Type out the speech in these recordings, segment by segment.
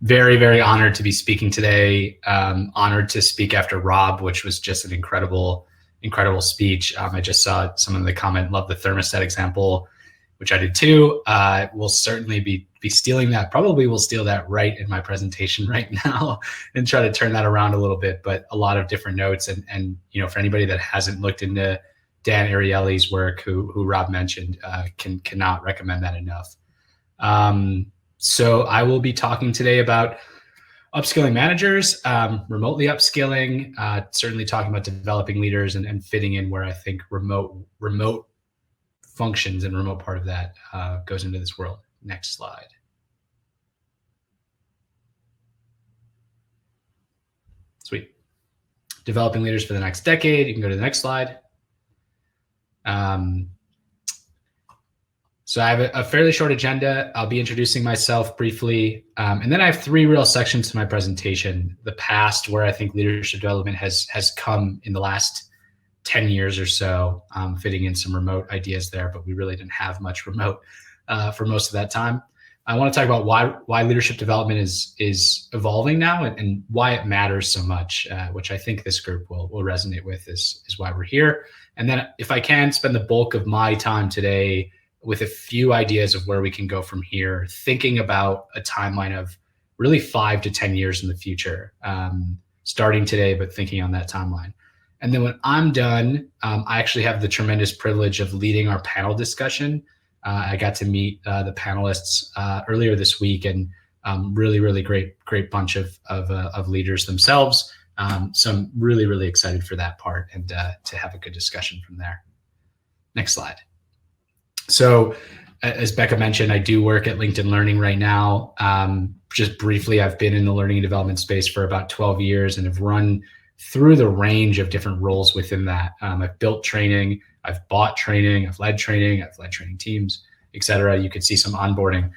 Very, very honored to be speaking today. Honored to speak after Rob, which was just an incredible speech. I just saw someone in the comment, love the thermostat example, which I did too. We'll certainly be stealing that. Probably will steal that right in my presentation right now and try to turn that around a little bit, but a lot of different notes. And for anybody that hasn't looked into Dan Ariely's work, who Rob mentioned, cannot recommend that enough. So I will be talking today about upskilling managers, remotely upskilling, certainly talking about developing leaders and fitting in where I think remote functions and remote part of that goes into this world. Next slide. Sweet. Developing leaders for the next decade. You can go to the next slide. So I have a fairly short agenda. I'll be introducing myself briefly. And then I have 3 real sections to my presentation. The past, where I think leadership development has come in the last 10 years or so, fitting in some remote ideas there, but we really didn't have much remote for most of that time. I want to talk about why leadership development is evolving now and why it matters so much, which I think this group will resonate with is why we're here. And then if I can spend the bulk of my time today with a few ideas of where we can go from here, thinking about a timeline of really 5 to 10 years in the future, starting today, but thinking on that timeline. And then when I'm done, I actually have the tremendous privilege of leading our panel discussion. I got to meet the panelists earlier this week, and really great bunch of leaders themselves. So I'm really excited for that part and to have a good discussion from there. Next slide. So as Becca mentioned, I do work at LinkedIn Learning right now. Just briefly, I've been in the learning and development space for about 12 years and have run through the range of different roles within that. I've built training, I've bought training, I've led training teams, etc. You could see some onboarding.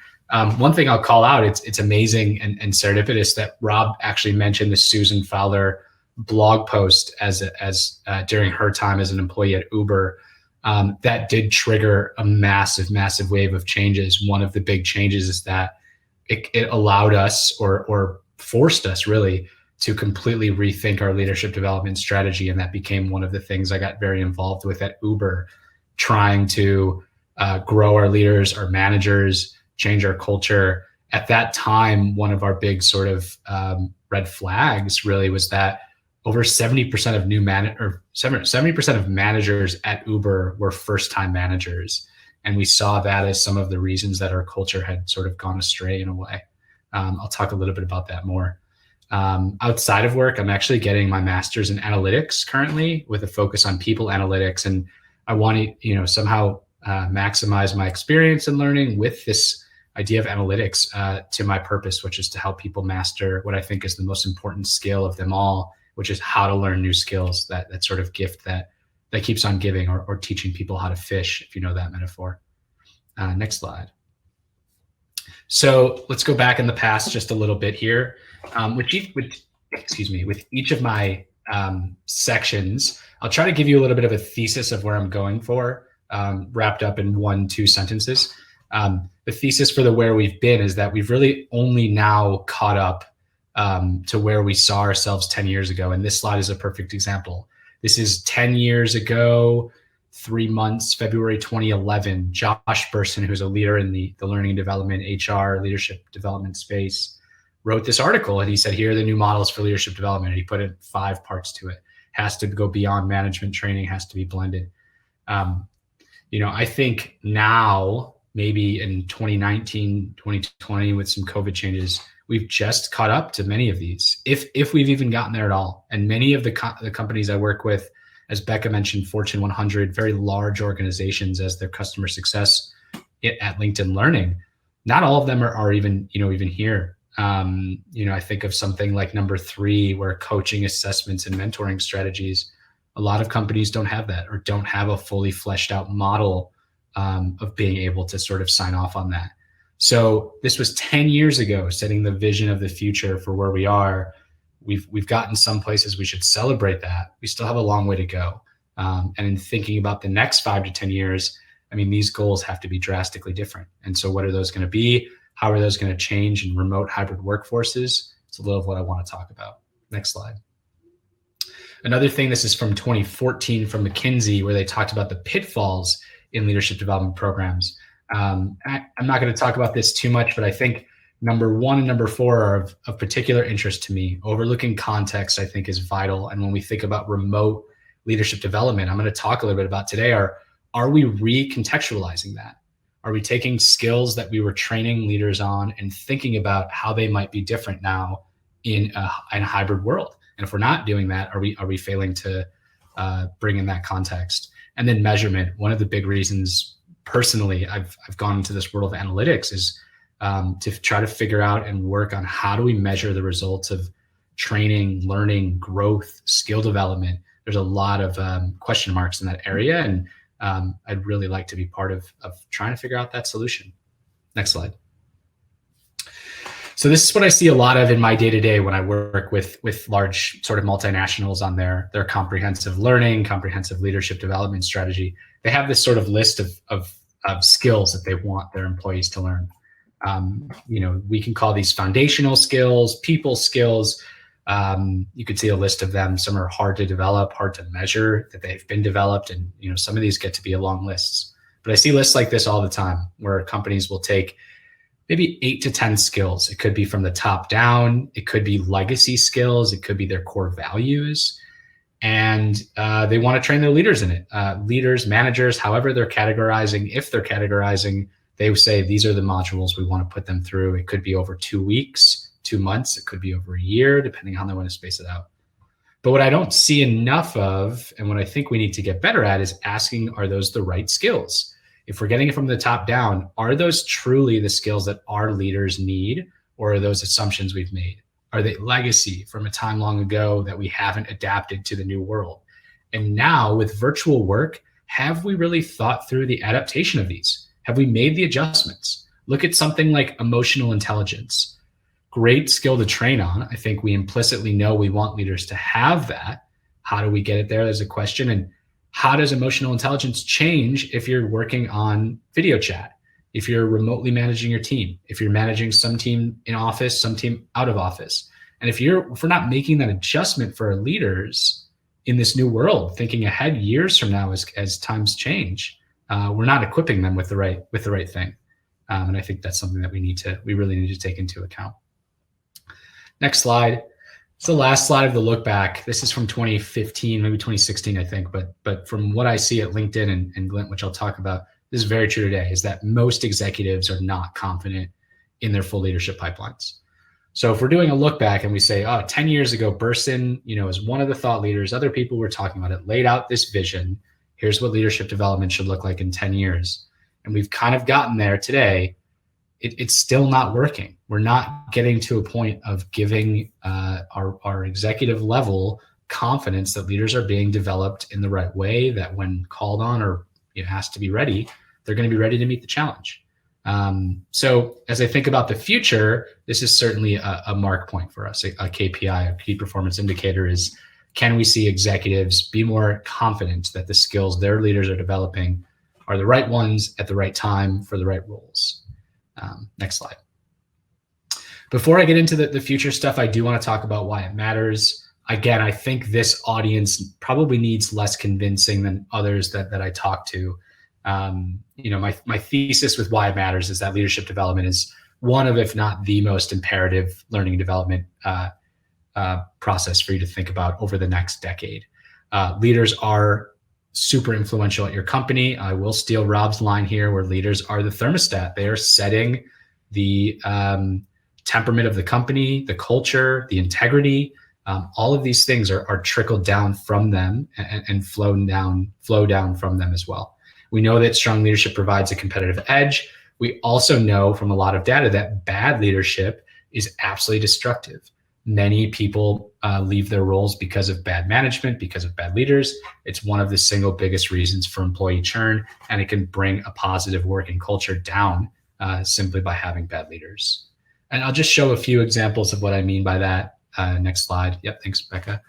One thing I'll call out, it's amazing and serendipitous that Rob actually mentioned the Susan Fowler blog post as during her time as an employee at Uber. That did trigger a massive wave of changes. One of the big changes is that it allowed us or forced us really to completely rethink our leadership development strategy. And that became one of the things I got very involved with at Uber, trying to grow our leaders, our managers, change our culture. At that time, one of our big sort of red flags really was that over 70% of 70% of managers at Uber were first-time managers. And we saw that as some of the reasons that our culture had sort of gone astray in a way. I'll talk a little bit about that more. Outside of work, I'm actually getting my master's in analytics currently with a focus on people analytics. And I want to, somehow maximize my experience in learning with this idea of analytics to my purpose, which is to help people master what I think is the most important skill of them all, which is how to learn new skills, that sort of gift that keeps on giving, or teaching people how to fish, if you know that metaphor. Next slide. So let's go back in the past just a little bit here. With each of my sections, I'll try to give you a little bit of a thesis of where I'm going for, wrapped up in 1-2 sentences. The thesis for the where we've been is that we've really only now caught up to where we saw ourselves 10 years ago. And this slide is a perfect example. This is 10 years ago, 3 months, February 2011. Josh Burson, who's a leader in the learning and development, HR, leadership development space, wrote this article, and he said, here are the new models for leadership development. And he put in 5 parts to it. Has to go beyond management training, has to be blended. I think now, maybe in 2019, 2020, with some COVID changes, we've just caught up to many of these, if we've even gotten there at all. And many of the companies I work with, as Becca mentioned, Fortune 100, very large organizations as their customer success at LinkedIn Learning, not all of them are even here. I think of something like number 3, where coaching, assessments, and mentoring strategies, a lot of companies don't have that, or don't have a fully fleshed out model of being able to sort of sign off on that. So this was 10 years ago, setting the vision of the future for where we are. We've gotten some places. We should celebrate that. We still have a long way to go. And in thinking about the next 5 to 10 years, these goals have to be drastically different. And so what are those going to be? How are those going to change in remote hybrid workforces? It's a little of what I want to talk about. Next slide. Another thing, this is from 2014 from McKinsey, where they talked about the pitfalls in leadership development programs. I'm not going to talk about this too much, but I think number 1 and number 4 are of particular interest to me. Overlooking context, I think, is vital. And when we think about remote leadership development, I'm going to talk a little bit about today are we recontextualizing that? Are we taking skills that we were training leaders on and thinking about how they might be different now in a hybrid world? And if we're not doing that, are we failing to bring in that context? And then measurement. One of the big reasons personally I've gone into this world of analytics is to try to figure out and work on how do we measure the results of training, learning, growth, skill development. There's a lot of question marks in that area, and I'd really like to be part of trying to figure out that solution. Next slide. So this is what I see a lot of in my day-to-day when I work with large sort of multinationals on their comprehensive learning, comprehensive leadership development strategy. They have this sort of list of skills that they want their employees to learn. We can call these foundational skills, people skills. You could see a list of them. Some are hard to develop, hard to measure that they've been developed. And, some of these get to be long lists. But I see lists like this all the time where companies will take maybe 8 to 10 skills. It could be from the top down. It could be legacy skills. It could be their core values. And they want to train their leaders in it. Leaders, managers, however they're categorizing, if they're categorizing, they would say, these are the modules we want to put them through. It could be over 2 weeks, 2 months. It could be over a year, depending on how they want to space it out. But what I don't see enough of, and what I think we need to get better at, is asking, are those the right skills? If we're getting it from the top down, are those truly the skills that our leaders need, or are those assumptions we've made? Are they legacy from a time long ago that we haven't adapted to the new world? And now with virtual work, have we really thought through the adaptation of these? Have we made the adjustments? Look at something like emotional intelligence. Great skill to train on. I think we implicitly know we want leaders to have that. How do we get it there? There's a question. And how does emotional intelligence change if you're working on video chat, if you're remotely managing your team, if you're managing some team in office, some team out of office? And if we're not making that adjustment for our leaders in this new world, thinking ahead years from now as times change, we're not equipping them with the right thing. And I think that's something that we really need to take into account. Next slide. It's the last slide of the look back. This is from 2015, maybe 2016, I think. But from what I see at LinkedIn and Glint, which I'll talk about, this is very true today, is that most executives are not confident in their full leadership pipelines. So if we're doing a look back and we say, 10 years ago, Burson, is one of the thought leaders, other people were talking about it, laid out this vision. Here's what leadership development should look like in 10 years. And we've kind of gotten there today. It's still not working. We're not getting to a point of giving our executive level confidence that leaders are being developed in the right way, that when called on or asked to be ready, they're going to be ready to meet the challenge. So as I think about the future, this is certainly a mark point for us. A KPI, a key performance indicator, is, can we see executives be more confident that the skills their leaders are developing are the right ones at the right time for the right roles? Next slide. Before I get into the future stuff, I do want to talk about why it matters. Again, I think this audience probably needs less convincing than others that I talk to. My thesis with why it matters is that leadership development is one of, if not the most imperative learning and development process for you to think about over the next decade. Leaders are super influential at your company. I will steal Rob's line here, where leaders are the thermostat. They are setting the temperament of the company, the culture, the integrity. All of these things are trickled down from them and flow down from them as well. We know that strong leadership provides a competitive edge. We also know from a lot of data that bad leadership is absolutely destructive. Many people leave their roles because of bad management, because of bad leaders. It's one of the single biggest reasons for employee churn, and it can bring a positive working culture down simply by having bad leaders. And I'll just show a few examples of what I mean by that. Next slide. Yep, thanks, Becca.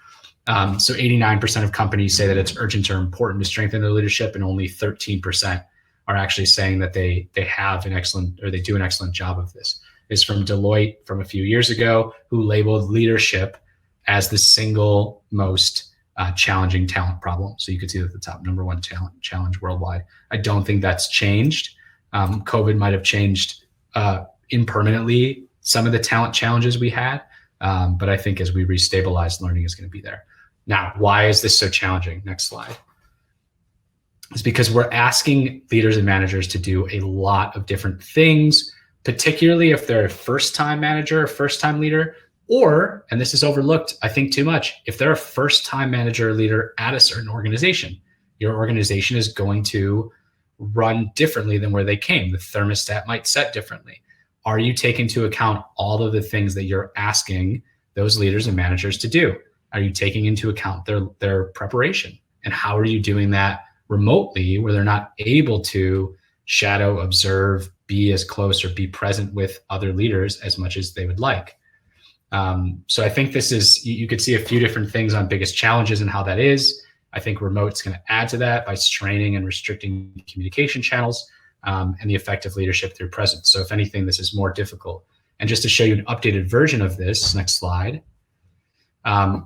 So 89% of companies say that it's urgent or important to strengthen their leadership, and only 13% are actually saying that they have an excellent, or they do an excellent job of this. is from Deloitte from a few years ago, who labeled leadership as the single most challenging talent problem. So you could see that the top number one talent challenge worldwide. I don't think that's changed. COVID might have changed impermanently some of the talent challenges we had, but I think as we restabilize, learning is going to be there. Now, why is this so challenging? Next slide. It's because we're asking leaders and managers to do a lot of different things, particularly if they're a first-time manager or first-time leader, or, and this is overlooked, I think, too much, if they're a first-time manager or leader at a certain organization. Your organization is going to run differently than where they came. The thermostat might set differently. Are you taking into account all of the things that you're asking those leaders and managers to do? Are you taking into account their preparation? And how are you doing that remotely, where they're not able to shadow, observe, be as close or be present with other leaders as much as they would like? So I think this is, you could see a few different things on biggest challenges and how that is. I think remote's going to add to that by straining and restricting communication channels and the effective leadership through presence. So if anything, this is more difficult. And just to show you an updated version of this, next slide,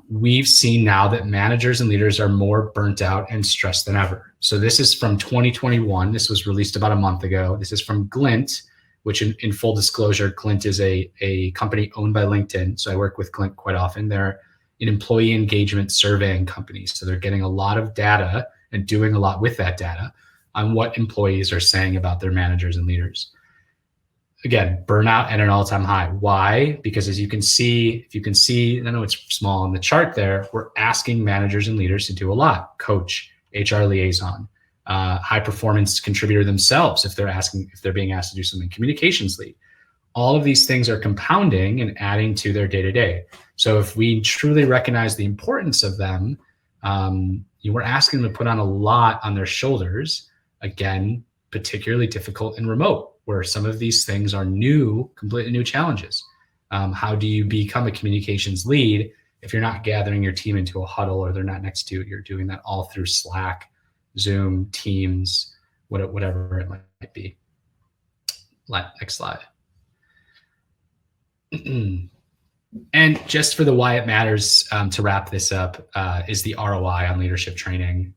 we've seen now that managers and leaders are more burnt out and stressed than ever. So this is from 2021. This was released about a month ago. This is from Glint, which in full disclosure, Glint is a company owned by LinkedIn. So I work with Glint quite often. They're an employee engagement surveying company. So they're getting a lot of data and doing a lot with that data on what employees are saying about their managers and leaders. Again, burnout at an all-time high. Why? Because as you can see, if you can see, I know it's small on the chart there, we're asking managers and leaders to do a lot. Coach, HR liaison, high performance contributor themselves if they're being asked to do something, communications lead. All of these things are compounding and adding to their day-to-day. So if we truly recognize the importance of them, we're asking them to put on a lot on their shoulders. Again, particularly difficult in remote, where some of these things are new, completely new challenges. How do you become a communications lead if you're not gathering your team into a huddle or they're not next to you? You're doing that all through Slack, Zoom, Teams, whatever it might be. Next slide. And just for the why it matters, to wrap this up, is the ROI on leadership training.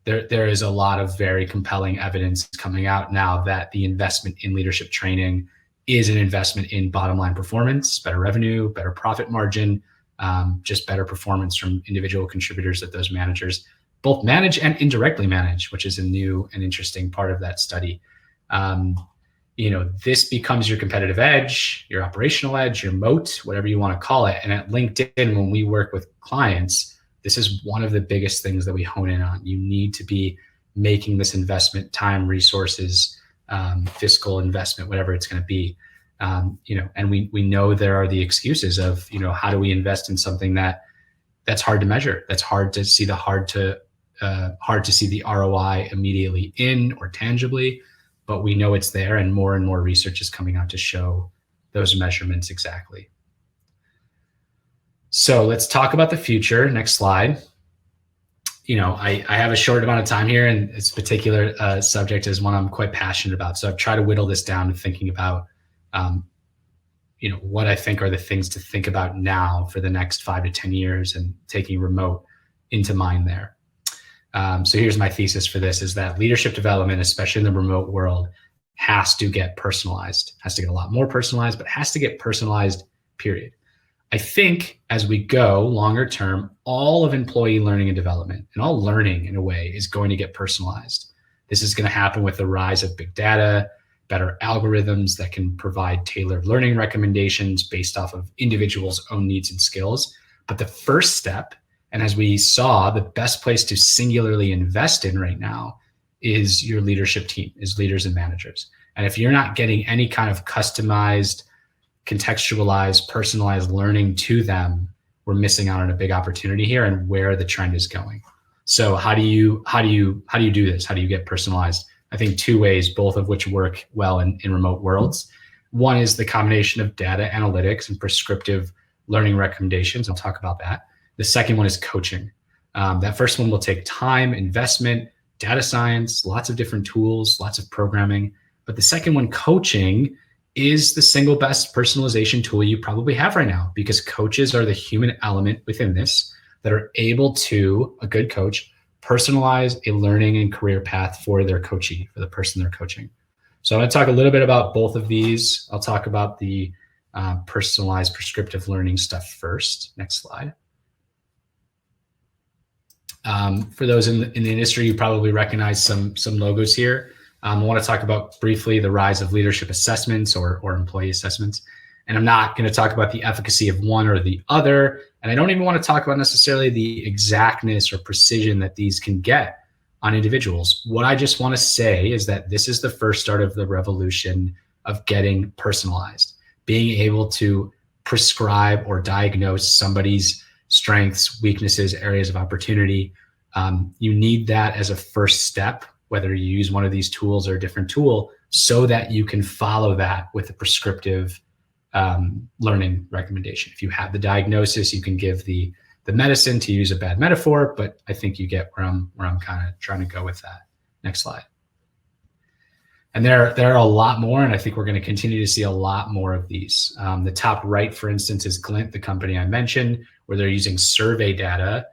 There is a lot of very compelling evidence coming out now that the investment in leadership training is an investment in bottom line performance, better revenue, better profit margin, just better performance from individual contributors that those managers both manage and indirectly manage, which is a new and interesting part of that study. This becomes your competitive edge, your operational edge, your moat, whatever you want to call it. And at LinkedIn, when we work with clients, this is one of the biggest things that we hone in on. You need to be making this investment, time, resources, fiscal investment, whatever it's going to be. And we know there are the excuses of, how do we invest in something that's hard to measure, that's hard to see the ROI immediately in or tangibly, but we know it's there, and more research is coming out to show those measurements exactly. So let's talk about the future. Next slide. I have a short amount of time here, and this particular subject is one I'm quite passionate about. So I've tried to whittle this down to thinking about, what I think are the things to think about now for the next 5 to 10 years, and taking remote into mind there. So here's my thesis for this, is that leadership development, especially in the remote world, has to get personalized, has to get a lot more personalized, but has to get personalized, period. I think as we go longer term, all of employee learning and development, and all learning in a way, is going to get personalized. This is going to happen with the rise of big data, better algorithms that can provide tailored learning recommendations based off of individuals' own needs and skills. But the first step, and as we saw, the best place to singularly invest in right now is your leadership team, is leaders and managers. And if you're not getting any kind of customized, contextualized, personalized learning to them, we're missing out on a big opportunity here and where the trend is going. So how do you do this? How do you get personalized? I think 2 ways, both of which work well in remote worlds. One is the combination of data analytics and prescriptive learning recommendations. I'll talk about that. The second one is coaching. That first one will take time, investment, data science, lots of different tools, lots of programming. But the second one, coaching, is the single best personalization tool you probably have right now, because coaches are the human element within this that are able to, a good coach, personalize a learning and career path for their coachee, for the person they're coaching. So I'm going to talk a little bit about both of these. I'll talk about the personalized prescriptive learning stuff first. Next slide. For those in the industry, you probably recognize some logos here. I want to talk about briefly the rise of leadership assessments or employee assessments. And I'm not going to talk about the efficacy of one or the other. And I don't even want to talk about necessarily the exactness or precision that these can get on individuals. What I just want to say is that this is the first start of the revolution of getting personalized, being able to prescribe or diagnose somebody's strengths, weaknesses, areas of opportunity. You need that as a first step, whether you use one of these tools or a different tool, so that you can follow that with a prescriptive learning recommendation. If you have the diagnosis, you can give the medicine, to use a bad metaphor, but I think you get where I'm kind of trying to go with that. Next slide. And there are a lot more, and I think we're going to continue to see a lot more of these. The top right, for instance, is Glint, the company I mentioned, where they're using survey data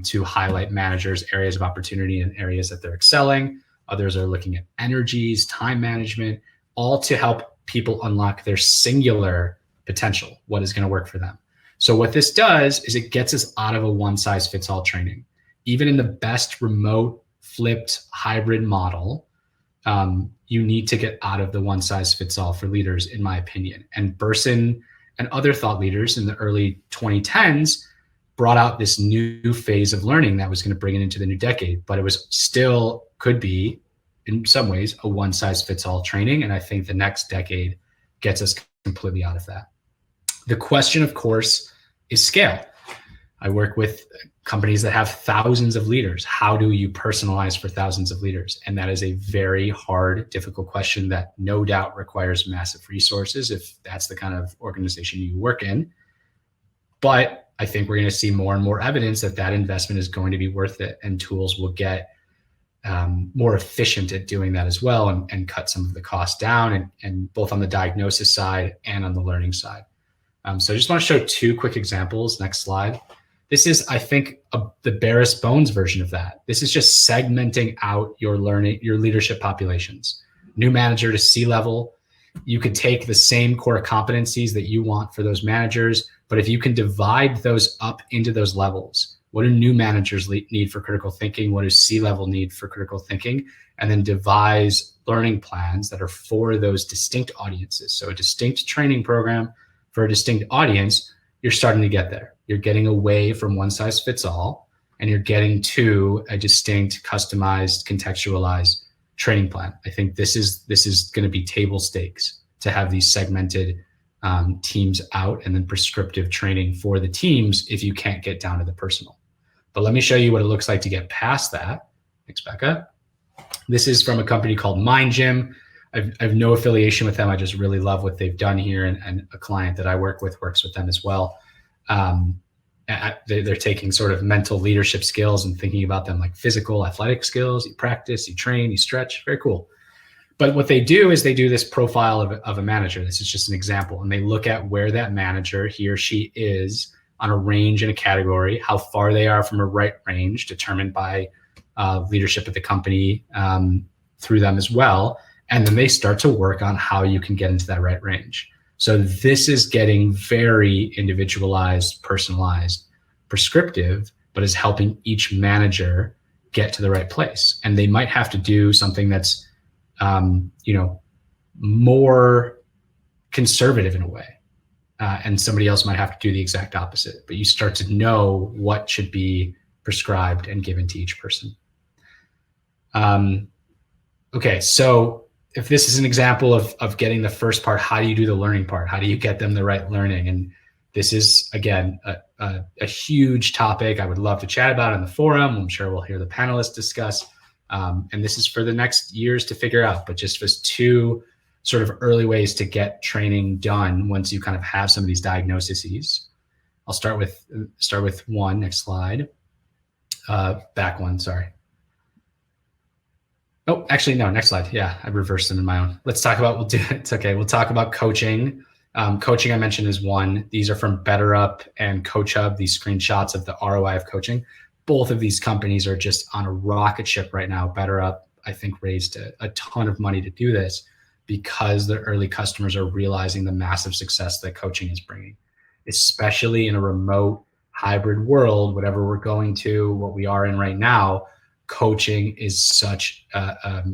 to highlight managers' areas of opportunity and areas that they're excelling. Others are looking at energies, time management, all to help people unlock their singular potential, what is going to work for them. So what this does is it gets us out of a one-size-fits-all training. Even in the best remote, flipped, hybrid model, you need to get out of the one-size-fits-all for leaders, in my opinion. And Burson and other thought leaders in the early 2010s brought out this new phase of learning that was going to bring it into the new decade, but it was still could be, in some ways, a one-size-fits-all training. And I think the next decade gets us completely out of that. The question, of course, is scale. I work with companies that have thousands of leaders. How do you personalize for thousands of leaders? And that is a very hard, difficult question that no doubt requires massive resources if that's the kind of organization you work in. But I think we're going to see more and more evidence that that investment is going to be worth it, and tools will get more efficient at doing that as well, and cut some of the costs down, and both on the diagnosis side and on the learning side. So I just want to show two quick examples. Next slide. This is, I think, the barest bones version of that. This is just segmenting out your leadership populations. New manager to C-level. You could take the same core competencies that you want for those managers, but if you can divide those up into those levels, what do new managers need for critical thinking? What does C-level need for critical thinking? And then devise learning plans that are for those distinct audiences. So a distinct training program for a distinct audience, you're starting to get there. You're getting away from one size fits all, and you're getting to a distinct, customized, contextualized training plan. I think this is going to be table stakes to have these segmented teams out, and then prescriptive training for the teams if you can't get down to the personal. But let me show you what it looks like to get past that. Thanks, Becca. This is from a company called Mind Gym. I have no affiliation with them. I just really love what they've done here, and a client that I work with works with them as well. They're taking sort of mental leadership skills and thinking about them like physical, athletic skills. You practice, you train, you stretch. Very cool. But what they do is they do this profile of a manager. This is just an example. And they look at where that manager, he or she, is on a range in a category, how far they are from a right range determined by leadership at the company through them as well. And then they start to work on how you can get into that right range. So this is getting very individualized, personalized, prescriptive, but is helping each manager get to the right place. And they might have to do something that's more conservative in a way. And somebody else might have to do the exact opposite, but you start to know what should be prescribed and given to each person. Okay, so if this is an example of getting the first part, how do you do the learning part? How do you get them the right learning? And this is, again, a huge topic I would love to chat about in the forum. I'm sure we'll hear the panelists discuss. And this is for the next years to figure out, but just as two sort of early ways to get training done once you kind of have some of these diagnoses. I'll start with one. Next slide. Back one, sorry. Oh, actually, no, next slide. Yeah, I reversed them in my own. Let's talk about, we'll do, it's okay. We'll talk about coaching. Coaching I mentioned is one. These are from BetterUp and CoachHub, these screenshots of the ROI of coaching. Both of these companies are just on a rocket ship right now. BetterUp, I think, raised a ton of money to do this because the early customers are realizing the massive success that coaching is bringing, especially in a remote hybrid world, whatever we're going to, what we are in right now. Coaching is such a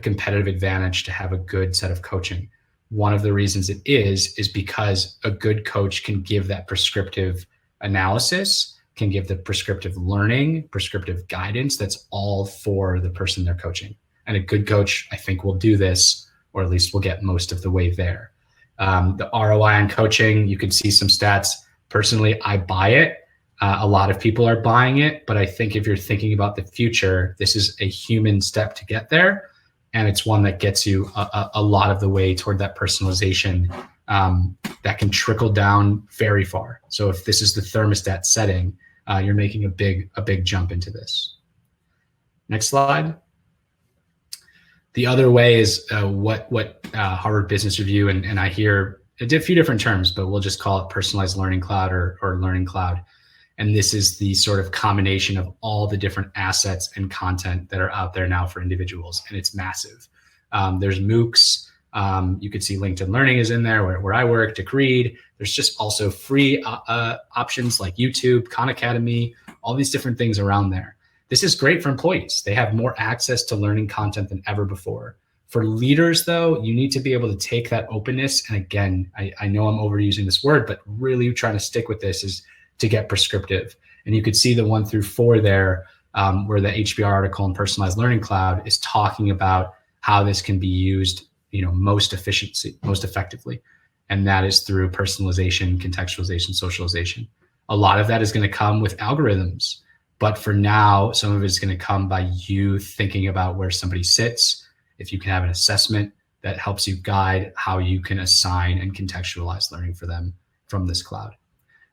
competitive advantage to have a good set of coaching. One of the reasons it is because a good coach can give that prescriptive analysis, can give the prescriptive learning, prescriptive guidance that's all for the person they're coaching. And a good coach, I think, will do this, or at least will get most of the way there. The ROI on coaching, you can see some stats. Personally, I buy it. A lot of people are buying it, but I think if you're thinking about the future, this is a human step to get there. And it's one that gets you a lot of the way toward that personalization that can trickle down very far. So if this is the thermostat setting, you're making a big jump into this. Next slide. The other way is what Harvard Business Review, and I hear a few different terms, but we'll just call it personalized learning cloud or learning cloud. And this is the sort of combination of all the different assets and content that are out there now for individuals. And it's massive. There's MOOCs. You could see LinkedIn Learning is in there where I work, Decreed. There's just also free options like YouTube, Khan Academy, all these different things around there. This is great for employees. They have more access to learning content than ever before. For leaders, though, you need to be able to take that openness. And again, I know I'm overusing this word, but really trying to stick with this is to get prescriptive. And you could see the 1 through 4 there, where the HBR article in Personalized Learning Cloud is talking about how this can be used, most effectively. And that is through personalization, contextualization, socialization. A lot of that is going to come with algorithms. But for now, some of it is going to come by you thinking about where somebody sits. If you can have an assessment that helps you guide how you can assign and contextualize learning for them from this cloud.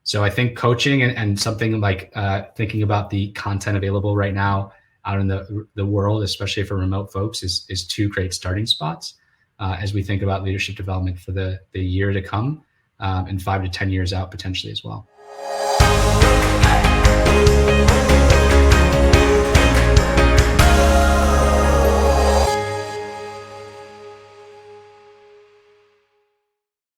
So I think coaching and something like thinking about the content available right now out in the world, especially for remote folks, is 2 great starting spots as we think about leadership development for the year to come and 5 to 10 years out potentially as well.